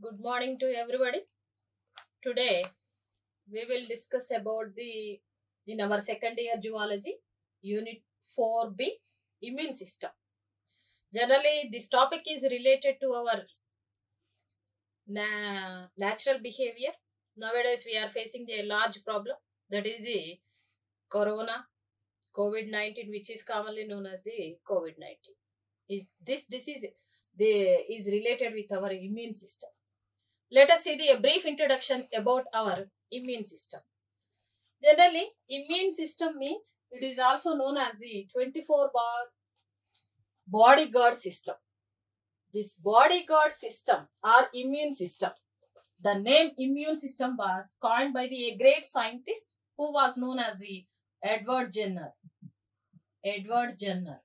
Good morning to everybody. Today we will discuss about the in our second year zoology unit 4B immune system. Generally this topic is related to our natural behavior. Nowadays we are facing a large problem, that is the corona COVID-19, which is commonly known as the COVID-19. This disease is related with our immune system. Let us see a brief introduction about our immune system. Generally, immune system means it is also known as the 24-bar bodyguard system. This bodyguard system or immune system, the name immune system was coined by the great scientist who was known as the Edward Jenner. Edward Jenner.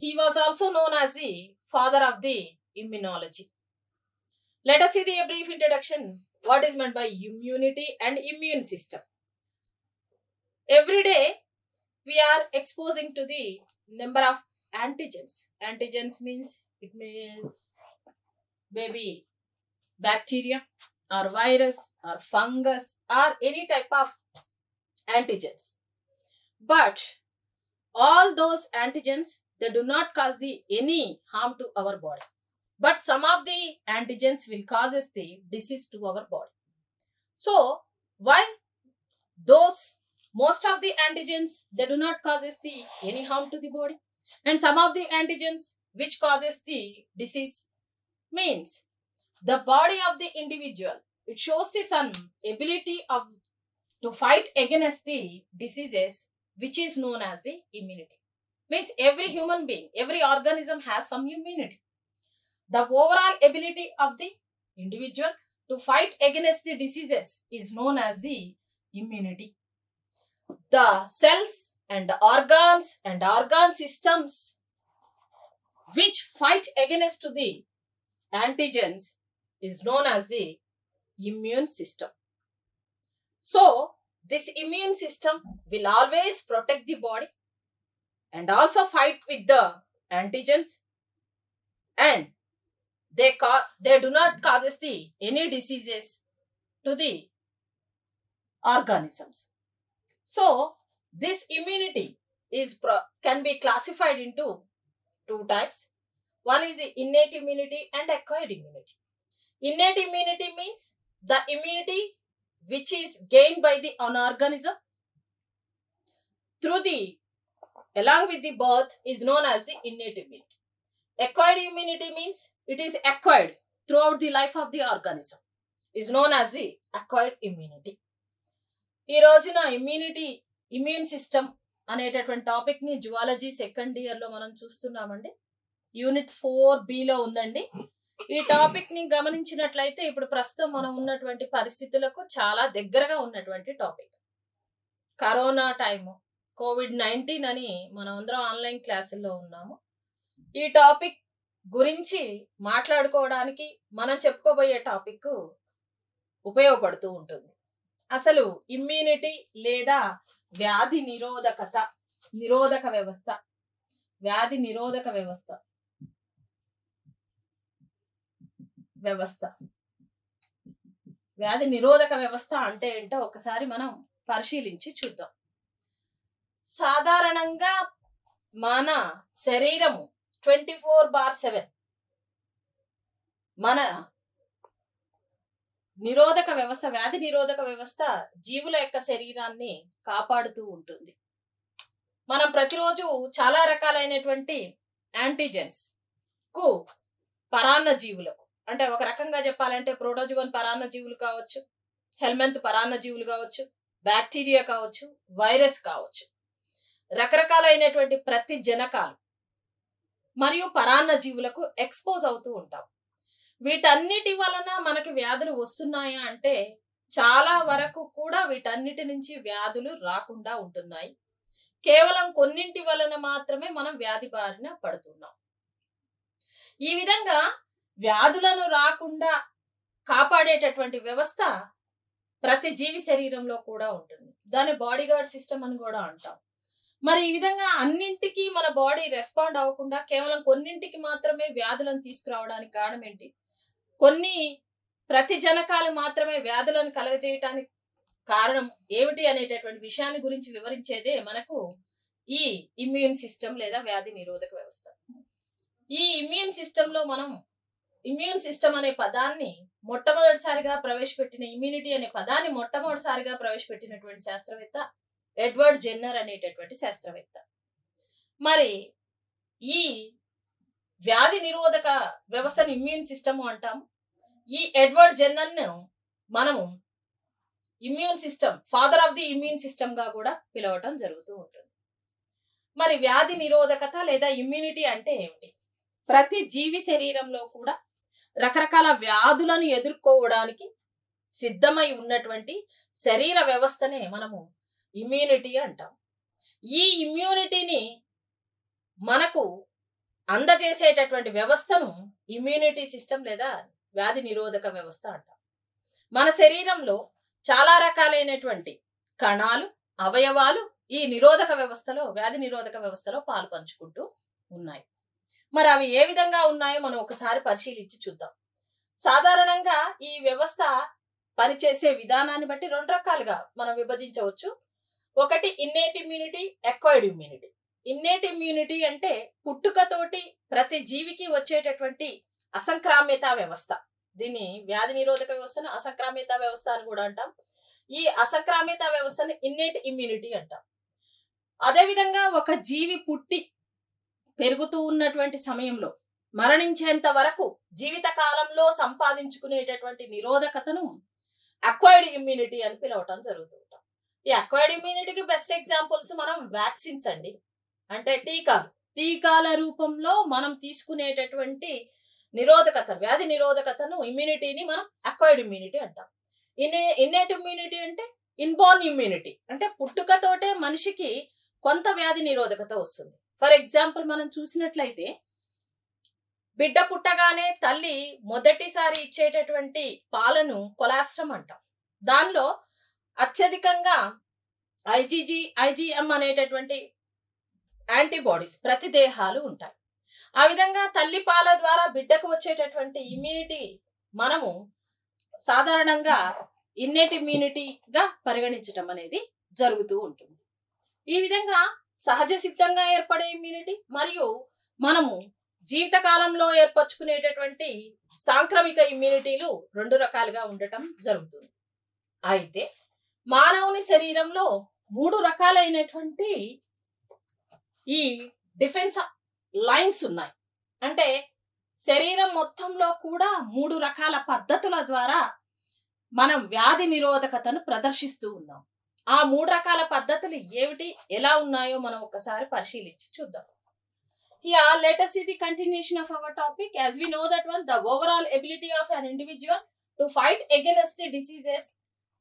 He was also known as the father of the immunology. Let us see a brief introduction. What is meant by immunity and immune system? Every day we are exposing to the number of antigens. Antigens means it means maybe bacteria or virus or fungus or any type of antigens. But all those antigens, they do not cause any harm to our body. But some of the antigens will cause the disease to our body. So, while those most of the antigens, they do not cause any harm to the body, and some of the antigens which causes the disease means the body of the individual, it shows some ability to fight against the diseases which is known as the immunity. Means every human being, every organism has some immunity. The overall ability of the individual to fight against the diseases is known as the immunity. The cells and the organs and organ systems which fight against the antigens is known as the immune system. So, this immune system will always protect the body and also fight with the antigens, and they do not cause any diseases to the organisms. So this immunity can be classified into two types. One is the innate immunity and acquired immunity. Innate immunity means the immunity which is gained by an organism along with the birth is known as the innate immunity. Acquired immunity means it is acquired throughout the life of the organism, is known as the acquired immunity. ఈ రోజున immune system అనేటటువంటి topic ని zoology second year లో మనం చూస్తున్నామండి. Unit 4B ఉందండి. ఈ topic ని గమనించినట్లయితే ఇప్పుడు ప్రస్తుతం మనం ఉన్నటువంటి పరిస్థితులకు చాలా దగ్గరగా ఉన్నటువంటి టాపిక్. కరోనా టైము, COVID-19 అని మనం అందరం ఆన్లైన్ క్లాసుల్లో ఉన్నాము. ఈ టాపిక్ గురించి మాట్లాడుకోవడానికి మనం చెప్పుకోబోయే టాపిక్ ఉపయోగపడుతూ ఉంటుంది. అసలు ఇమ్యూనిటీ లేదా వ్యాధి నిరోధక వ్యవస్థ, వ్యాధి నిరోధక వ్యవస్థ అంటే ఏంటో ఒకసారి మనం పరిశీలించి చూద్దాం. సాధారణంగా మన శరీరము 24/7 మన వ్యాధి నిరోధక వ్యవస్థ జీవుల యొక్క శరీరాన్ని కాపాడుతూ ఉంటుంది. మనం ప్రతిరోజు చాలా రకాలైనటువంటి యాంటీజెన్స్ కు పరాన్న జీవులకు, అంటే ఒక రకంగా చెప్పాలంటే ప్రోటోజువన్ పరాన్న జీవులు కావచ్చు, హెల్మెంత్ పరాన్న జీవులు కావచ్చు, బ్యాక్టీరియా కావచ్చు, వైరస్ కావచ్చు, రకరకాలైనటువంటి ప్రతి జనకాలు మరియు పరాన్న జీవులకు ఎక్స్పోజ్ అవుతూ ఉంటాం. వీటన్నిటి వలన మనకి వ్యాధులు వస్తున్నాయా అంటే చాలా వరకు కూడా వీటన్నిటి నుంచి వ్యాధులు రాకుండా ఉంటున్నాయి. కేవలం కొన్నింటి వలన మాత్రమే మనం వ్యాధి బారిన పడుతున్నాం. ఈ విధంగా వ్యాధులను రాకుండా కాపాడేటటువంటి వ్యవస్థ ప్రతి జీవి శరీరంలో కూడా ఉంటుంది. దాన్ని బాడీగార్డ్ సిస్టమ్ అని కూడా అంటాం. మరి ఈ విధంగా అన్నింటికి మన బాడీ రెస్పాండ్ అవ్వకుండా కేవలం కొన్నింటికి మాత్రమే వ్యాధులను తీసుకురావడానికి కారణం ఏంటి? కొన్ని ప్రతిజనకాలు మాత్రమే వ్యాధులను కలగజేయటానికి కారణం ఏమిటి అనేటటువంటి విషయాన్ని గురించి వివరించేదే మనకు ఈ ఇమ్యూన్ సిస్టమ్ లేదా వ్యాధి నిరోధక వ్యవస్థ. ఈ ఇమ్యూన్ సిస్టంలో మనం ఇమ్యూన్ సిస్టమ్ అనే పదాన్ని మొట్టమొదటిసారిగా ప్రవేశపెట్టిన ఇమ్యూనిటీ అనే పదాన్ని మొట్టమొదటిసారిగా ప్రవేశపెట్టినటువంటి శాస్త్రవేత్త ఎడ్వర్డ్ జెన్నర్ అనేటటువంటి శాస్త్రవేత్త. మరి ఈ వ్యాధి నిరోధక వ్యవస్థను ఇమ్యూన్ సిస్టమ్ అంటాము. ఈ ఎడ్వర్డ్ జెన్నర్ను మనము immune system, father of the immune system గా కూడా పిలవటం జరుగుతూ ఉంటుంది. మరి వ్యాధి నిరోధకత లేదా ఇమ్యూనిటీ అంటే ఏమిటి? ప్రతి జీవి శరీరంలో కూడా రకరకాల వ్యాధులను ఎదుర్కోవడానికి సిద్ధమై ఉన్నటువంటి శరీర వ్యవస్థనే మనము ఇమ్యూనిటీ అంటాం. ఈ ఇమ్యూనిటీని మనకు అందజేసేటటువంటి వ్యవస్థను ఇమ్యూనిటీ సిస్టమ్ లేదా వ్యాధి నిరోధక వ్యవస్థ అంటాం. మన శరీరంలో చాలా రకాలైనటువంటి కణాలు, అవయవాలు ఈ నిరోధక వ్యవస్థలో, వ్యాధి నిరోధక వ్యవస్థలో పాలు పంచుకుంటూ ఉన్నాయి. మరి అవి ఏ విధంగా ఉన్నాయో మనం ఒకసారి పరిశీలించి చూద్దాం. సాధారణంగా ఈ వ్యవస్థ పనిచేసే విధానాన్ని బట్టి రెండు రకాలుగా మనం విభజించవచ్చు. ఒకటి innate immunity, acquired immunity. Innate immunity అంటే పుట్టుకతోటి ప్రతి జీవికి వచ్చేటటువంటి అసంక్రామ్యత వ్యవస్థ. దీన్ని వ్యాధి నిరోధక వ్యవస్థను అసంక్రామ్యత వ్యవస్థ అని కూడా అంటాం. ఈ అసంక్రామ్యత వ్యవస్థను ఇన్నేట్ ఇమ్యూనిటీ అంటాం. అదేవిధంగా ఒక జీవి పుట్టి పెరుగుతూ ఉన్నటువంటి సమయంలో మరణించేంత వరకు జీవిత కాలంలో సంపాదించుకునేటటువంటి నిరోధకతను అక్వైర్డ్ ఇమ్యూనిటీ అని పిలవటం జరుగుతూ ఉంటాం. ఈ అక్వైర్డ్ ఇమ్యూనిటీకి బెస్ట్ ఎగ్జాంపుల్స్ మనం వ్యాక్సిన్స్ అండి, అంటే టీకాల రూపంలో మనం తీసుకునేటటువంటి నిరోధకత, వ్యాధి నిరోధకతను, ఇమ్యూనిటీని మనం అక్వైర్డ్ ఇమ్యూనిటీ అంటాం. ఇన్నేట్ ఇమ్యూనిటీ అంటే ఇన్బోర్న్ ఇమ్యూనిటీ, అంటే పుట్టుకతోటే మనిషికి కొంత వ్యాధి నిరోధకత వస్తుంది. ఫర్ ఎగ్జాంపుల్ మనం చూసినట్లయితే బిడ్డ పుట్టగానే తల్లి మొదటిసారి ఇచ్చేటటువంటి పాలను కొలాస్ట్రం అంటాం. దానిలో అత్యధికంగా ఐజీఎం అనేటటువంటి యాంటీబాడీస్, ప్రతిదేహాలు ఉంటాయి. ఆ విధంగా తల్లి పాల ద్వారా బిడ్డకు వచ్చేటటువంటి ఇమ్యూనిటీ మనము సాధారణంగా ఇన్నేట్ ఇమ్యూనిటీగా పరిగణించటం అనేది జరుగుతూ ఉంటుంది. ఈ విధంగా సహజ సిద్ధంగా ఏర్పడే ఇమ్యూనిటీ మరియు మనము జీవితకాలంలో ఏర్పరచుకునేటటువంటి సాంక్రమిక ఇమ్యూనిటీలు రెండు రకాలుగా ఉండటం జరుగుతుంది. అయితే మానవుని శరీరంలో 3 రకాలైనటువంటి ఈ డిఫెన్స్ లైన్స్ ఉన్నాయి. అంటే శరీరం మొత్తంలో కూడా 3 రకాల పద్ధతుల ద్వారా మనం వ్యాధి నిరోధకతను ప్రదర్శిస్తూ ఉన్నాం. ఆ 3 రకాల పద్ధతులు ఏమిటి, ఎలా ఉన్నాయో మనం ఒకసారి పరిశీలించి చూద్దాం. Here, let us see the continuation of our topic. As we know that the overall ability of an individual to fight against the diseases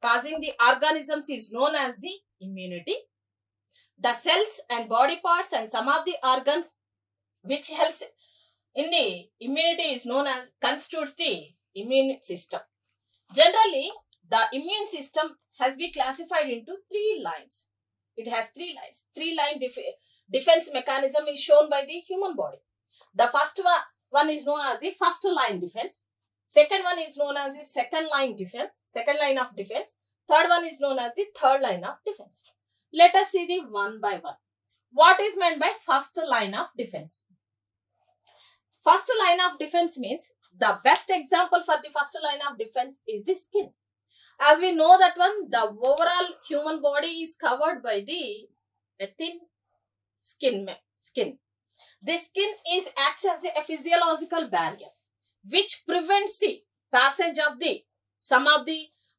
causing the organisms is known as the immunity. The cells and body parts and some of the organs which helps in the immunity is known as constitutes the immune system. Generally, the immune system has been classified into 3 lines. It has 3 lines. 3-line defense mechanism is shown by the human body. The first one is known as the first line defense. Second one is known as the second line of defense. Third one is known as the third line of defense. Let us see the one by one. What is meant by first line of defense? First line of defense means the best example for the first line of defense is the skin. As we know that the overall human body is covered by the thin skin. This skin acts as a physiological barrier which prevents the passage of some of the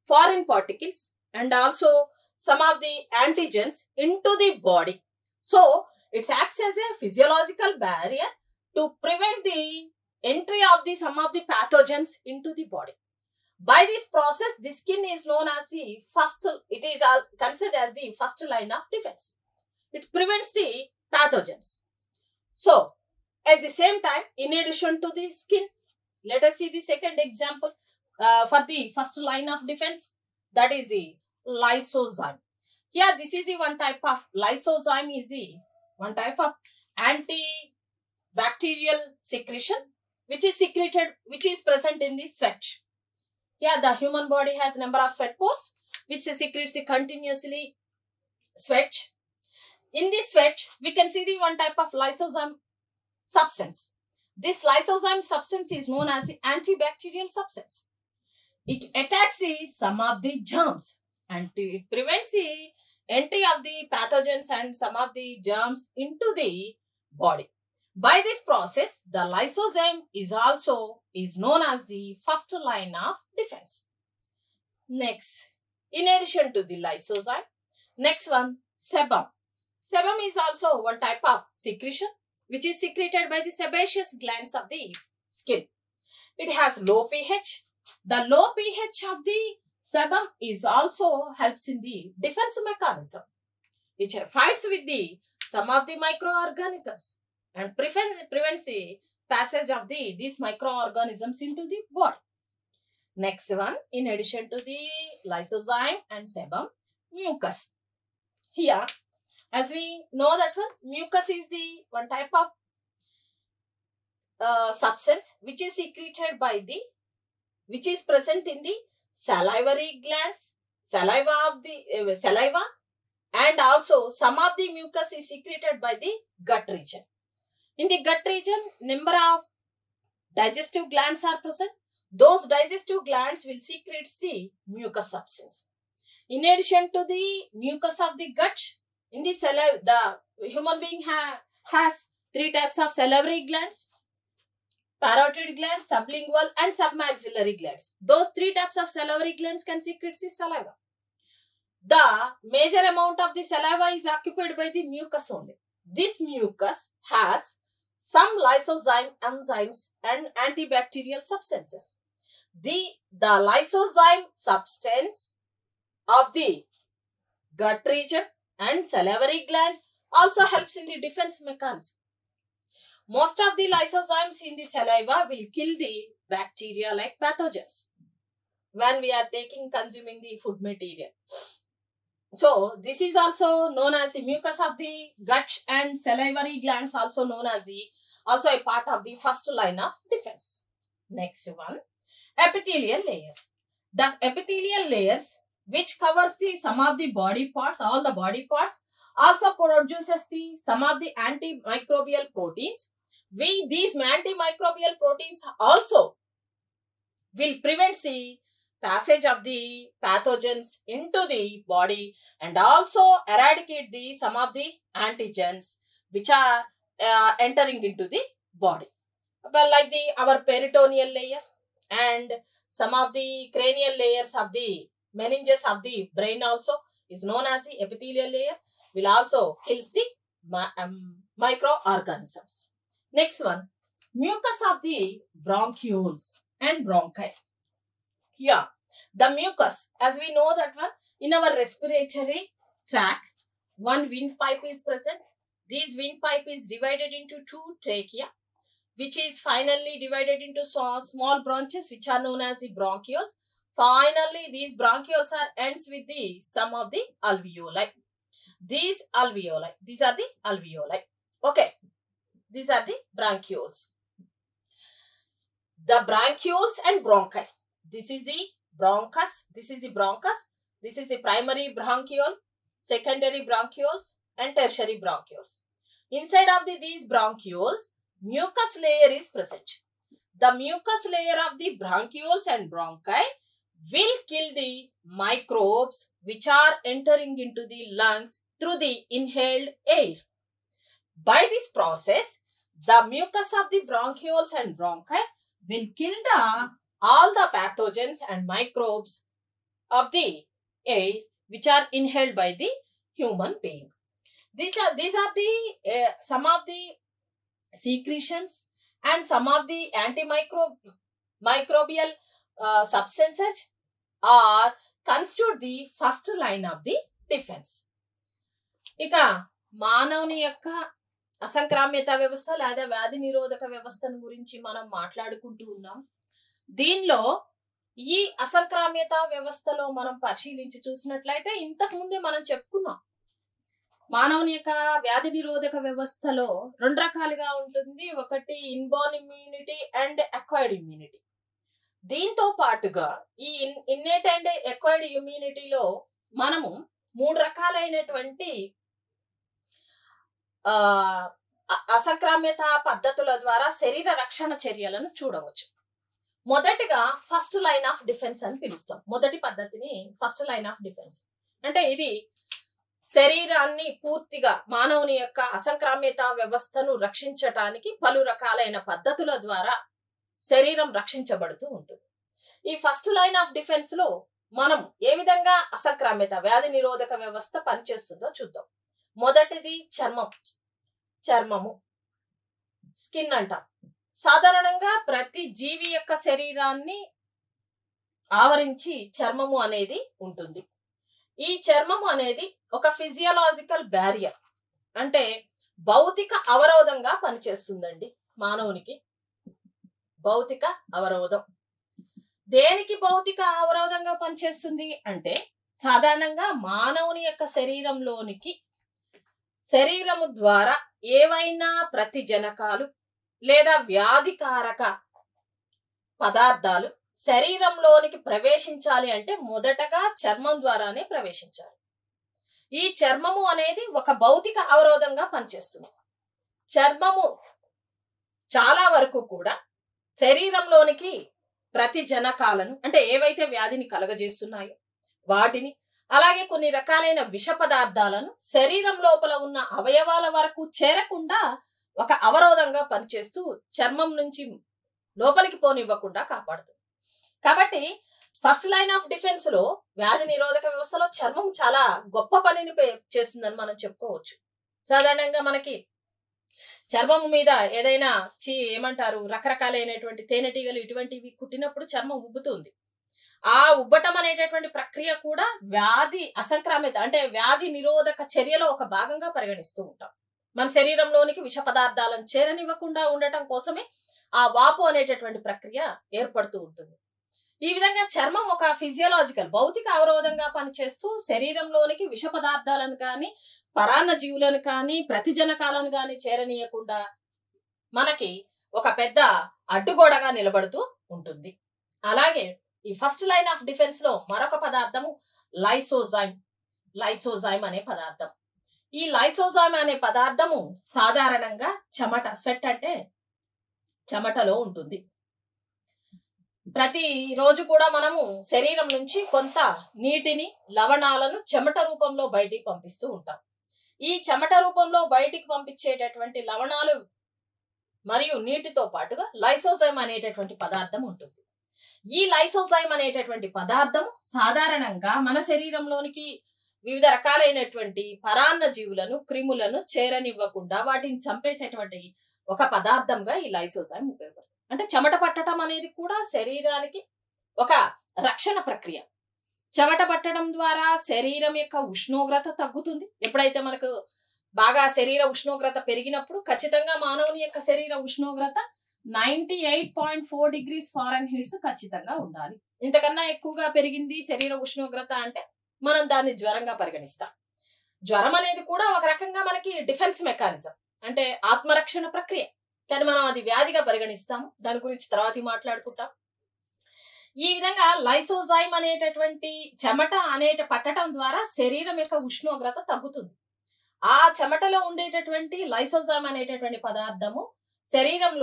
foreign particles and also some of the antigens into the body. So it acts as a physiological barrier to prevent the entry of some of the pathogens into the body. By this process, the skin is known as it is considered as the first line of defense. It prevents the pathogens. So, at the same time, in addition to the skin, let us see the second example for the first line of defense, that is the lysozyme. Here, this is the one type of lysozyme is the one type of antibacterial secretion which is present in the sweat. Here, the human body has number of sweat pores which secretes the continuously sweat. In this sweat, we can see the one type of lysozyme substance. This lysozyme substance is known as the antibacterial substance. It attacks some of the germs and it prevents the entry of the pathogens and some of the germs into the body. By this process, the lysozyme is known as the first line of defense. Next, in addition to the lysozyme, next one, sebum. Sebum is also one type of secretion which is secreted by the sebaceous glands of the skin. It has low pH. The low pH of the sebum is also helps in the defense mechanism, which fights with some of the microorganisms and prevents the passage of these microorganisms into the body. Next one, in addition to the lysozyme and sebum, mucus. Here, as we know that one, mucus is the one type of substance which is secreted which is present in the salivary glands, saliva, and also some of the mucus is secreted by the gut region. In the gut region, number of digestive glands are present. Those digestive glands will secrete the mucus substance. In addition to the mucus of the gut, in the saliva, the human being has three types of salivary glands: parotid glands, sublingual and submaxillary glands. Those three types of salivary glands can secrete the saliva. The major amount of the saliva is occupied by the mucus only. This mucus has some lysozyme enzymes and antibacterial substances. The lysozyme substance of the gut region and salivary glands also helps in the defense mechanism. Most of the lysozymes in the saliva will kill the bacteria like pathogens when we are consuming the food material. So this is also known as the mucus of the gut and salivary glands, also known as also a part of the first line of defense. Next one, epithelial layers. The epithelial layers which covers some of the body parts, all the body parts, also produces some of the antimicrobial proteins. These antimicrobial proteins also will prevent the passage of the pathogens into the body and also eradicate some of the antigens which are entering into the body. Well, like our peritoneal layers and some of the cranial layers of the meninges of the brain also is known as the epithelial layer, will also kills the microorganisms. Next one, mucus of the bronchioles and bronchi. Here, the mucus, as we know that one, in our respiratory tract, one windpipe is present. This windpipe is divided into two trachea, which is finally divided into small branches which are known as the bronchioles. Finally, these bronchioles ends with some of the alveoli. These are the alveoli. Okay, these are the bronchioles. The bronchioles and bronchi. This is the bronchus. This is the bronchus. This is the primary bronchiole, secondary bronchioles, and tertiary bronchioles. Inside of these bronchioles, mucus layer is present. The mucus layer of the bronchioles and bronchi will kill the microbes which are entering into the lungs through the inhaled air. By this process, the mucus of the bronchioles and bronchi will kill all the pathogens and microbes of the air which are inhaled by the human being. These are the some of the secretions and some of the antimicrobial substances are constitute the first line of the defense. ఇక మానవుని యొక్క అసంక్రామ్యత వ్యవస్థ లేదా వ్యాధి నిరోధక వ్యవస్థను గురించి మనం మాట్లాడుకుంటూ ఉన్నాం. దీనిలో ఈ అసంక్రామ్యత వ్యవస్థలో మనం పరిశీలించి చూసినట్లయితే ఇంతకు ముందే మనం చెప్పుకున్నాం, మానవుని యొక్క వ్యాధి నిరోధక వ్యవస్థలో 2 రకాలుగా ఉంటుంది. ఒకటి inborn immunity and acquired immunity. దీంతో పాటుగా ఈ ఇన్నేట్ అండ్ అక్వైర్డ్ ఇమ్యూనిటీలో మనము 3 రకాలైనటువంటి అసంక్రామ్యత పద్ధతుల ద్వారా శరీర రక్షణ చర్యలను చూడవచ్చు. మొదటిగా ఫస్ట్ లైన్ ఆఫ్ డిఫెన్స్ అని పిలుస్తాం. మొదటి పద్ధతిని ఫస్ట్ లైన్ ఆఫ్ డిఫెన్స్ అంటే ఇది శరీరాన్ని పూర్తిగా మానవుని యొక్క అసంక్రామ్యత వ్యవస్థను రక్షించటానికి పలు రకాలైన పద్ధతుల ద్వారా శరీరం రక్షించబడుతూ ఉంటుంది. ఈ ఫస్ట్ లైన్ ఆఫ్ డిఫెన్స్ లో మనం ఏ విధంగా అసంక్రామ్యత వ్యాధి నిరోధక వ్యవస్థ పనిచేస్తుందో చూద్దాం. మొదటిది చర్మము, స్కిన్ అంటాం. సాధారణంగా ప్రతి జీవి యొక్క శరీరాన్ని ఆవరించి చర్మము అనేది ఉంటుంది. ఈ చర్మము అనేది ఒక ఫిజియోలాజికల్ బ్యారియర్ అంటే భౌతిక అవరోధంగా పనిచేస్తుందండి మానవునికి. భౌతిక అవరోధం దేనికి భౌతిక అవరోధంగా పనిచేస్తుంది అంటే సాధారణంగా మానవుని యొక్క శరీరము ద్వారా ఏవైనా ప్రతిజనకాలు లేదా వ్యాధికారక పదార్థాలు శరీరంలోనికి ప్రవేశించాలి అంటే మొదటగా చర్మం ద్వారానే ప్రవేశించాలి. ఈ చర్మము అనేది ఒక భౌతిక అవరోధంగా పనిచేస్తుంది. చర్మము చాలా వరకు కూడా శరీరంలోనికి ప్రతిజనకాలను అంటే ఏవైతే వ్యాధిని కలగజేస్తున్నాయో వాటిని, అలాగే కొన్ని రకాలైన విష పదార్థాలను శరీరం లోపల ఉన్న అవయవాల వరకు చేరకుండా ఒక అవరోధంగా పనిచేస్తూ చర్మం నుంచి లోపలికి పోనివ్వకుండా కాపాడుతుంది. కాబట్టి ఫస్ట్ లైన్ ఆఫ్ డిఫెన్స్ లో వ్యాధి నిరోధక వ్యవస్థలో చర్మం చాలా గొప్ప పనిని చేస్తుందని మనం చెప్పుకోవచ్చు. సాధారణంగా మనకి చర్మం మీద ఏదైనా రకరకాలైనటువంటి తేనెటీగలు ఇటువంటివి కుట్టినప్పుడు చర్మం ఉబ్బుతుంది. ఆ ఉబ్బటం అనేటటువంటి ప్రక్రియ కూడా వ్యాధి అసంక్రామ్యత అంటే వ్యాధి నిరోధక చర్యలో ఒక భాగంగా పరిగణిస్తూ ఉంటాం. మన శరీరంలోనికి విష పదార్థాలను చేరనివ్వకుండా ఉండటం కోసమే ఆ వాపు అనేటటువంటి ప్రక్రియ ఏర్పడుతూ ఉంటుంది. ఈ విధంగా చర్మం ఒక ఫిజియోలాజికల్ భౌతిక అవరోధంగా పనిచేస్తూ శరీరంలోనికి విష పదార్థాలను కానీ పరాన్న జీవులను కానీ ప్రతిజనకాలను కానీ చేరనీయకుండా మనకి ఒక పెద్ద అడ్డుగోడగా నిలబడుతూ ఉంటుంది. అలాగే ఈ ఫస్ట్ లైన్ ఆఫ్ డిఫెన్స్ లో మరొక పదార్థము లైసోజైమ్ అనే పదార్థం. ఈ లైసోజైమ్ అనే పదార్థము సాధారణంగా స్వెట్ అంటే చెమటలో ఉంటుంది. ప్రతి రోజు కూడా మనము శరీరం నుంచి కొంత నీటిని, లవణాలను చెమట రూపంలో బయటికి పంపిస్తూ ఉంటాం. ఈ చెమట రూపంలో బయటికి పంపించేటటువంటి లవణాలు మరియు నీటితో పాటుగా లైసోజైమ్ అనేటటువంటి పదార్థం ఉంటుంది. ఈ లైసోజైమ్ అనేటటువంటి పదార్థం సాధారణంగా మన శరీరంలోనికి వివిధ రకాలైనటువంటి పరాన్న జీవులను, క్రిములను చేరనివ్వకుండా వాటిని చంపేసేటువంటి ఒక పదార్థంగా ఈ లైసోజైమ్ ఉపయోగపడుతుంది. అంటే చెమట పట్టడం అనేది కూడా శరీరానికి ఒక రక్షణ ప్రక్రియ. చెమట పట్టడం ద్వారా శరీరం యొక్క ఉష్ణోగ్రత తగ్గుతుంది. ఎప్పుడైతే మనకు బాగా శరీర ఉష్ణోగ్రత పెరిగినప్పుడు ఖచ్చితంగా మానవుని యొక్క శరీర ఉష్ణోగ్రత 98.4 degrees ఫారెన్హీట్స్ ఖచ్చితంగా ఉండాలి. ఇంతకన్నా ఎక్కువగా పెరిగింది శరీర ఉష్ణోగ్రత అంటే మనం దాన్ని జ్వరంగా పరిగణిస్తాం. జ్వరం అనేది కూడా ఒక రకంగా మనకి డిఫెన్స్ మెకానిజం అంటే ఆత్మరక్షణ ప్రక్రియ, కానీ మనం అది వ్యాధిగా పరిగణిస్తాము. దాని గురించి తర్వాత మాట్లాడుకుంటాం. ఈ విధంగా లైసోజైమ్ అనేటటువంటి చెమట పట్టడం ద్వారా శరీరం యొక్క ఉష్ణోగ్రత తగ్గుతుంది. ఆ చెమటలో ఉండేటటువంటి లైసోజైమ్ అనేటటువంటి పదార్థము శరీరం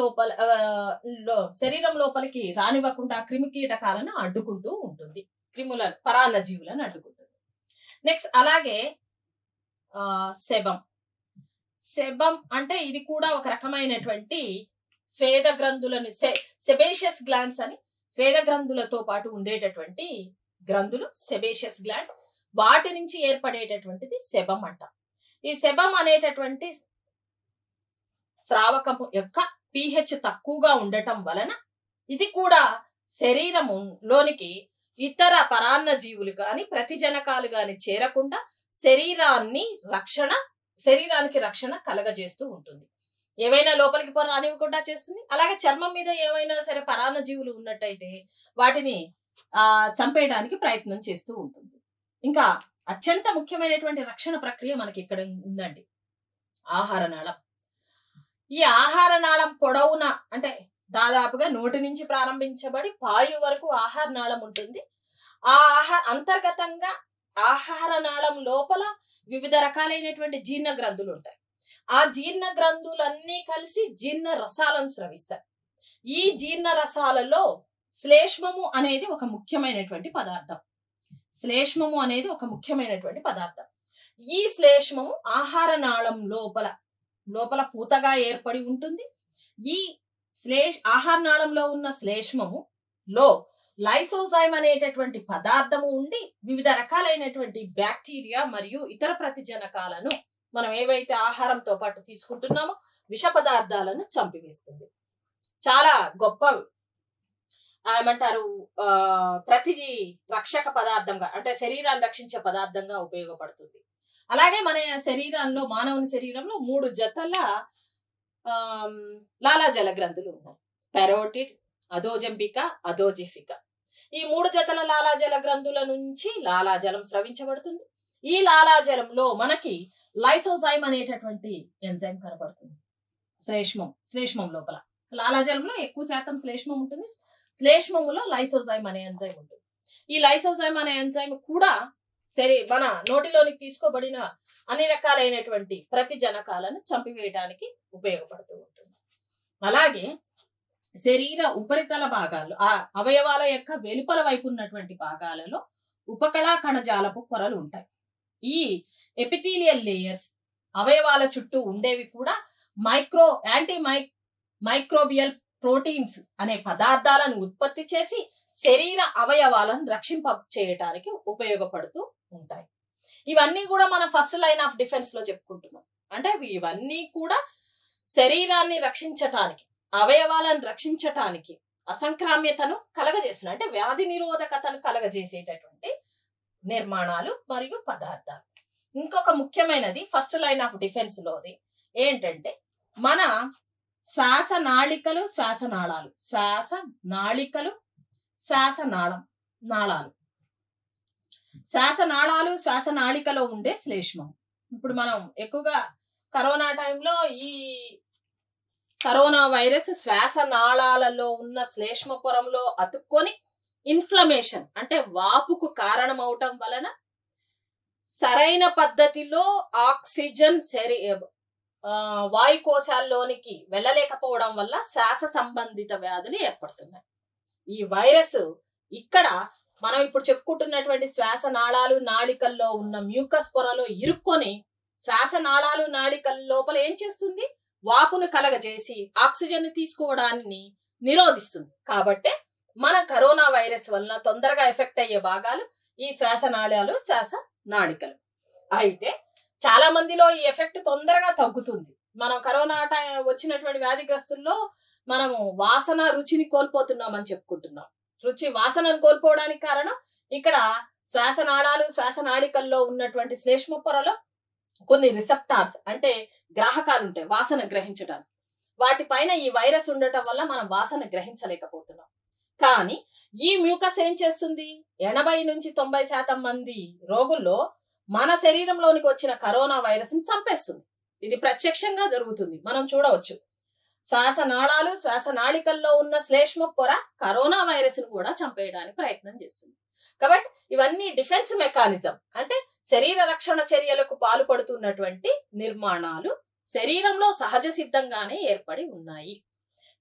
లోపలికి రానివ్వకుండా క్రిమి కీటకాలను అడ్డుకుంటూ ఉంటుంది. క్రిములను, పరాన్న జీవులను అడ్డుకుంటుంది. నెక్స్ట్ అలాగే సెబం అంటే ఇది కూడా ఒక రకమైనటువంటి స్వేద గ్రంథులను సెబేషియస్ గ్లాండ్స్ అని స్వేద గ్రంథులతో పాటు ఉండేటటువంటి గ్రంథులు సెబేషియస్ గ్లాండ్స్, వాటి నుంచి ఏర్పడేటటువంటిది సెబం అంట. ఈ సెబం అనేటటువంటి స్రావకము యొక్క pH తక్కువగా ఉండటం వలన ఇది కూడా శరీరంలోనికి ఇతర పరాన్న జీవులు కానీ ప్రతిజనకాలు కానీ చేరకుండా శరీరానికి రక్షణ కలగజేస్తూ ఉంటుంది. ఏవైనా లోపలికి రానివ్వకుండా చేస్తుంది. అలాగే చర్మం మీద ఏవైనా సరే పరాన్న జీవులు ఉన్నట్టయితే వాటిని చంపేయడానికి ప్రయత్నం చేస్తూ ఉంటుంది. ఇంకా అత్యంత ముఖ్యమైనటువంటి రక్షణ ప్రక్రియ మనకి ఇక్కడ ఉందండి, ఆహార నాళం. ఈ ఆహార నాళం పొడవున అంటే దాదాపుగా నోటి నుంచి ప్రారంభించబడి పాయు వరకు ఆహార నాళం ఉంటుంది. ఆ అంతర్గతంగా ఆహార నాళం లోపల వివిధ రకాలైనటువంటి జీర్ణ గ్రంథులు ఉంటాయి. ఆ జీర్ణ గ్రంథులన్నీ కలిసి జీర్ణ రసాలను స్రవిస్తాయి. ఈ జీర్ణ రసాలలో శ్లేష్మము అనేది ఒక ముఖ్యమైనటువంటి పదార్థం. శ్లేష్మము అనేది ఒక ముఖ్యమైనటువంటి పదార్థం. ఈ శ్లేష్మము ఆహార నాళం లోపల పూతగా ఏర్పడి ఉంటుంది. ఈ ఆహార నాళంలో ఉన్న శ్లేష్మము లో లైసోజైమ్ అనేటటువంటి పదార్థము ఉండి వివిధ రకాలైనటువంటి బ్యాక్టీరియా మరియు ఇతర ప్రతిజనకాలను మనం ఏవైతే ఆహారంతో పాటు తీసుకుంటున్నామో విష పదార్థాలను చంపివేస్తుంది. చాలా గొప్ప ఏమంటారు ప్రతి రక్షక పదార్థంగా అంటే శరీరాన్ని రక్షించే పదార్థంగా ఉపయోగపడుతుంది. అలాగే మన శరీరంలో మానవుని శరీరంలో 3 జతల లాలాజల గ్రంథులు ఉన్నాయి. పెరోటిడ్, అధోజంబిక, అధోజిఫిక. ఈ 3 జతల లాలాజల గ్రంథుల నుంచి లాలాజలం స్రవించబడుతుంది. ఈ లాలాజలంలో మనకి లైసోజైమ్ అనేటటువంటి ఎంజైమ్ కనబడుతుంది. శ్లేష్మం లోపల లాలాజలంలో ఎక్కువ శాతం శ్లేష్మం ఉంటుంది. శ్లేష్మములో లైసోజైమ్ అనే ఎంజైమ్ ఉంటుంది. ఈ లైసోజైమ్ అనే ఎంజైమ్ కూడా మన నోటిలోనికి తీసుకోబడిన అన్ని రకాలైనటువంటి ప్రతిజనకాలను చంపివేయడానికి ఉపయోగపడుతూ ఉంటుంది. అలాగే శరీర ఉపరితల భాగాలు ఆ అవయవాల యొక్క వెలుపల వైపు ఉన్నటువంటి భాగాలలో ఉపకళా కణజాలపు పొరలు ఉంటాయి. ఈ ఎపిథీలియల్ లేయర్స్ అవయవాల చుట్టూ ఉండేవి కూడా మైక్రోబియల్ ప్రోటీన్స్ అనే పదార్థాలను ఉత్పత్తి చేసి శరీర అవయవాలను రక్షింప చేయడానికి ఉపయోగపడుతూ ఉంటాయి. ఇవన్నీ కూడా మనం ఫస్ట్ లైన్ ఆఫ్ డిఫెన్స్ లో చెప్పుకుంటున్నాం. అంటే ఇవన్నీ కూడా శరీరాన్ని రక్షించటానికి, అవయవాలను రక్షించటానికి, అసంక్రామ్యతను కలగజేస్తున్నాయి. అంటే వ్యాధి నిరోధకతను కలగజేసేటటువంటి నిర్మాణాలు మరియు పదార్థాలు. ఇంకొక ముఖ్యమైనది ఫస్ట్ లైన్ ఆఫ్ డిఫెన్స్ లోది ఏంటంటే మన శ్వాసనాళికలు, శ్వాసనాళాలు, శ్వాసనాళాలు, శ్వాసనాళికలో ఉండే శ్లేష్మం. ఇప్పుడు మనం ఎక్కువగా కరోనా టైంలో ఈ కరోనా వైరస్ శ్వాసనాళాలలో ఉన్న శ్లేష్మ పొరంలో అతుక్కొని ఇన్ఫ్లమేషన్ అంటే వాపుకు కారణమవటం వలన సరైన పద్ధతిలో ఆక్సిజన్ వాయుకోశాల్లోనికి వెళ్ళలేకపోవడం వల్ల శ్వాస సంబంధిత వ్యాధులు ఏర్పడుతున్నాయి. ఈ వైరస్ ఇక్కడ మనం ఇప్పుడు చెప్పుకుంటున్నటువంటి శ్వాసనాళాలు, నాళికల్లో ఉన్న మ్యూకస్ పొరలో ఇరుక్కొని శ్వాసనాళాలు, నాళికల లోపల ఏం చేస్తుంది? వాపును కలగజేసి ఆక్సిజన్ తీసుకోవడాన్ని నిరోధిస్తుంది. కాబట్టి మన కరోనా వైరస్ వలన తొందరగా ఎఫెక్ట్ అయ్యే భాగాలు ఈ శ్వాసనాళాలు, శ్వాసనాళికలు. అయితే చాలా మందిలో ఈ ఎఫెక్ట్ తొందరగా తగ్గుతుంది. మనం కరోనా వచ్చినటువంటి వ్యాధిగ్రస్తుల్లో మనము వాసన, రుచిని కోల్పోతున్నామని చెప్పుకుంటున్నాం. వాసనను కోల్పోవడానికి కారణం ఇక్కడ శ్వాసనాళాలు, శ్వాసనాళికల్లో ఉన్నటువంటి శ్లేష్మ పొరలో కొన్ని రిసెప్టార్స్ అంటే గ్రాహకాలు ఉంటాయి వాసన గ్రహించడానికి. వాటిపైన ఈ వైరస్ ఉండటం వల్ల మనం వాసన గ్రహించలేకపోతున్నాం. కానీ ఈ మ్యూకస్ ఏం చేస్తుంది? 80 నుంచి 90% మంది రోగుల్లో మన శరీరంలోనికి వచ్చిన కరోనా వైరస్ ని చంపేస్తుంది. ఇది ప్రత్యక్షంగా జరుగుతుంది, మనం చూడవచ్చు. శ్వాసనాళాలు, శ్వాసనాళికల్లో ఉన్న శ్లేష్మ పొర కరోనా వైరస్ ను కూడా చంపేయడానికి ప్రయత్నం చేస్తుంది. కాబట్టి ఇవన్నీ డిఫెన్స్ మెకానిజం అంటే శరీర రక్షణ చర్యలకు పాల్పడుతున్నటువంటి నిర్మాణాలు శరీరంలో సహజ సిద్ధంగానే ఏర్పడి ఉన్నాయి.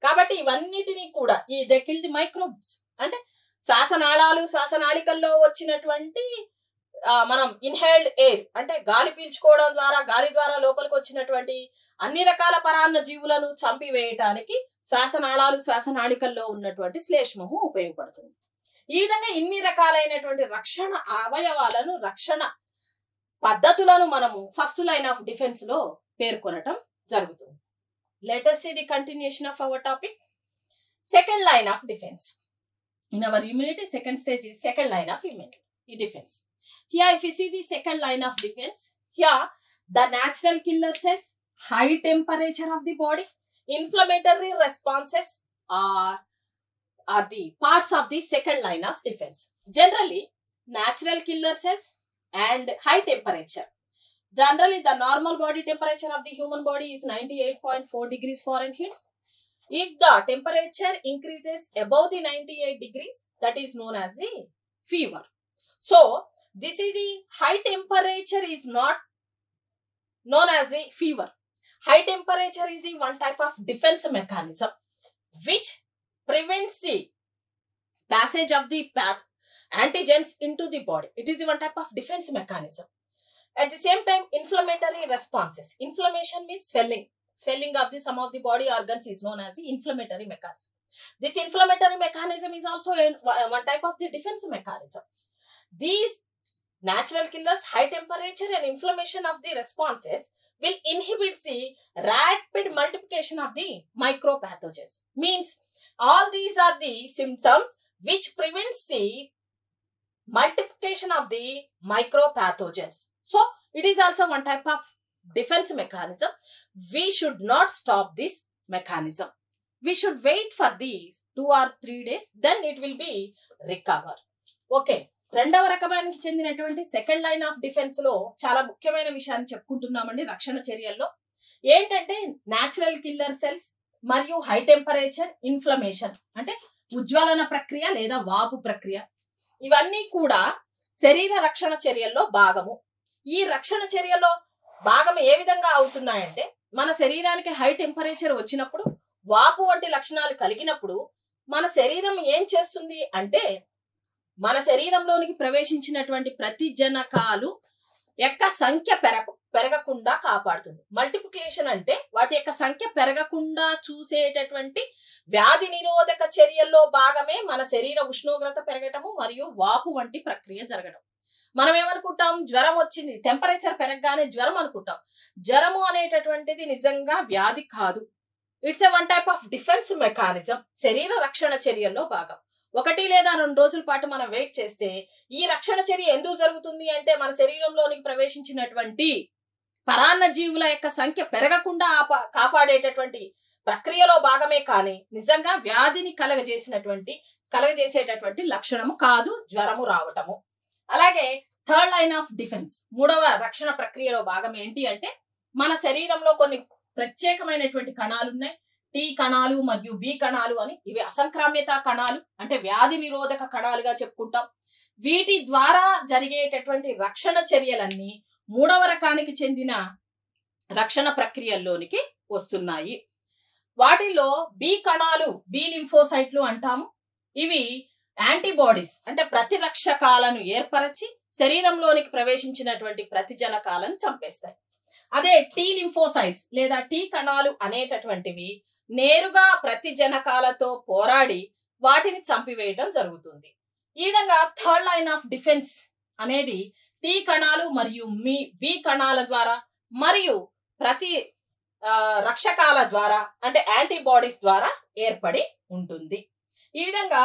కాబట్టి ఇవన్నిటినీ కూడా ఈ దే కిల్ ది మైక్రోబ్స్ అంటే శ్వాసనాళాలు, శ్వాసనాళికల్లో వచ్చినటువంటి మనం ఇన్హేల్డ్ ఎయిర్ అంటే గాలి పీల్చుకోవడం ద్వారా, గాలి ద్వారా లోపలికి వచ్చినటువంటి అన్ని రకాల పరాన్న జీవులను చంపివేయటానికి శ్వాసనాళాలు, శ్వాసనాళికల్లో ఉన్నటువంటి శ్లేష్మము ఉపయోగపడుతుంది. ఈ విధంగా ఇన్ని రకాలైనటువంటి రక్షణ అవయవాలను, రక్షణ పద్ధతులను మనము ఫస్ట్ లైన్ ఆఫ్ డిఫెన్స్ లో పేర్కొనటం జరుగుతుంది. Let us see the continuation of our topic. Second line of defense. In our immunity, second stage is second line of immunity defense. Here, if you see the second line of defense, here the natural killer cells, high temperature of the body, inflammatory responses are the parts of the second line of defense. Generally, natural killer cells and high temperature. Generally, the normal body temperature of the human body is 98.4 degrees Fahrenheit. If the temperature increases above the 98 degrees, that is known as the fever. So, this is the high temperature is not known as the fever. High temperature is the one type of defense mechanism which prevents the passage of the antigens into the body. It is the one type of defense mechanism. At the same time, inflammatory responses. Inflammation means swelling. Swelling of the some of the body organs is known as the inflammatory mechanism. This inflammatory mechanism is also one type of the defense mechanism. These natural killers, high temperature and inflammation of the responses will inhibit the rapid multiplication of the micropathogens. Means all these are the symptoms which prevents the multiplication of the micropathogens. So, it is also one type of defense mechanism. We should not stop this mechanism. We should wait for these 2 or 3 days, then it will be recover. Okay. రెండవ రకమానికి చెందినటువంటి second line of defence లో చాలా ముఖ్యమైన విషయాన్ని చెప్పుకుంటున్నామండి రక్షణ చర్యల్లో. ఏంటంటే natural killer cells మరియు హై టెంపరేచర్ ఇన్ఫ్లమేషన్ అంటే ఉజ్వలన ప్రక్రియ లేదా వాపు ప్రక్రియ, ఇవన్నీ కూడా శరీర రక్షణ చర్యల్లో భాగము. ఈ రక్షణ చర్యలో భాగం ఏ విధంగా అవుతున్నాయంటే, మన శరీరానికి హై టెంపరేచర్ వచ్చినప్పుడు, వాపు వంటి లక్షణాలు కలిగినప్పుడు మన శరీరం ఏం చేస్తుంది అంటే, మన శరీరంలోనికి ప్రవేశించినటువంటి ప్రతిజనకాలు యొక్క సంఖ్య పెరగకుండా కాపాడుతుంది. మల్టిప్లికేషన్ అంటే వాటి యొక్క సంఖ్య పెరగకుండా చూసేటటువంటి వ్యాధి నిరోధక చర్యల్లో భాగమే మన శరీర ఉష్ణోగ్రత పెరగటము మరియు వాపు వంటి ప్రక్రియ జరగడం. మనం ఏమనుకుంటాం, జ్వరం వచ్చింది, టెంపరేచర్ పెరగగానే జ్వరం అనుకుంటాం. జ్వరము అనేటటువంటిది నిజంగా వ్యాధి కాదు. It's a one type of defence mechanism, శరీర రక్షణ చర్యల్లో భాగం. 1 లేదా 2 రోజుల పాటు మనం వెయిట్ చేస్తే ఈ రక్షణ చర్య ఎందుకు జరుగుతుంది అంటే, మన శరీరంలోనికి ప్రవేశించినటువంటి పరాన్న జీవుల యొక్క సంఖ్య పెరగకుండా కాపాడేటటువంటి ప్రక్రియలో భాగమే కానీ నిజంగా వ్యాధిని కలగజేసేటటువంటి లక్షణము కాదు జ్వరము రావటము. అలాగే థర్డ్ లైన్ ఆఫ్ డిఫెన్స్, మూడవ రక్షణ ప్రక్రియలో భాగం ఏంటి అంటే, మన శరీరంలో కొన్ని ప్రత్యేకమైనటువంటి కణాలు ఉన్నాయి. టీ కణాలు మరియు బి కణాలు అని. ఇవి అసంక్రామ్యత కణాలు అంటే వ్యాధి నిరోధక కణాలుగా చెప్పుకుంటాం. వీటి ద్వారా జరిగేటటువంటి రక్షణ చర్యలన్నీ మూడవ రకానికి చెందిన రక్షణ ప్రక్రియల్లోనికి వస్తున్నాయి. వాటిలో బి కణాలు, బి లింఫోసైట్లు అంటాము. ఇవి యాంటీబాడీస్ అంటే ప్రతిరక్షకాలను ఏర్పరచి శరీరంలోనికి ప్రవేశించినటువంటి ప్రతిజనకాలను చంపేస్తాయి. అదే టీ లింఫోసైట్స్ లేదా టీ కణాలు అనేటటువంటివి నేరుగా ప్రతిజనకాలతో పోరాడి వాటిని చంపివేయడం జరుగుతుంది. ఈ విధంగా థర్డ్ లైన్ ఆఫ్ డిఫెన్స్ అనేది టీ కణాలు మరియు బి కణాల ద్వారా మరియు ప్రతి రక్షకాల ద్వారా అంటే యాంటీబాడీస్ ద్వారా ఏర్పడి ఉంటుంది. ఈ విధంగా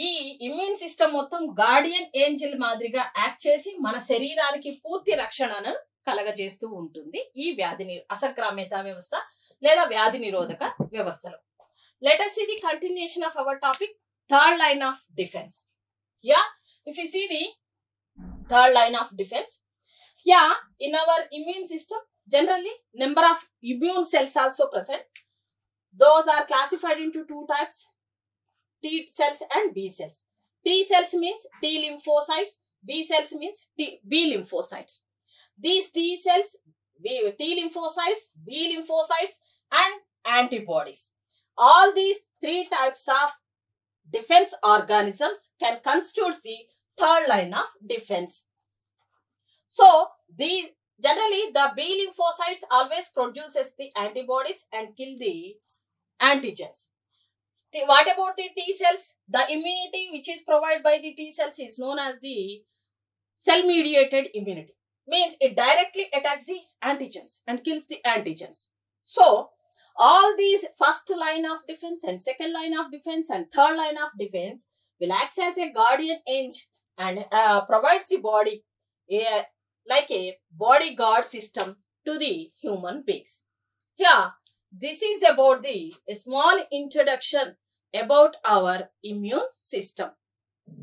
ఈ ఇమ్యూన్ సిస్టమ్ మొత్తం గార్డియన్ ఏంజల్ మాదిరిగా యాక్ట్ చేసి మన శరీరానికి పూర్తి రక్షణను కలగజేస్తూ ఉంటుంది ఈ వ్యాధి అసంక్రామ్యత వ్యవస్థ లేదా వ్యాధి నిరోధక వ్యవస్థలో. Let us see the continuation of our topic, third line of defense. Yeah, if you see the third line of defense, yeah, in our immune system, generally number of immune cells also present. Those are classified into 2 types, T cells and B cells. T cells means T lymphocytes, B cells means B lymphocytes. These T cells, T lymphocytes, B lymphocytes and antibodies. All these 3 types of defense organisms can constitute the third line of defense. So, generally the B lymphocytes always produces the antibodies and kill the antigens. What about the T cells? The immunity which is provided by the T cells is known as the cell-mediated immunity. Means it directly attacks the antigens and kills the antigens. So, all these first line of defense and second line of defense and third line of defense will act as a guardian angel and provides the body like a bodyguard system to the human beings. Here, this is about a small introduction about our immune system.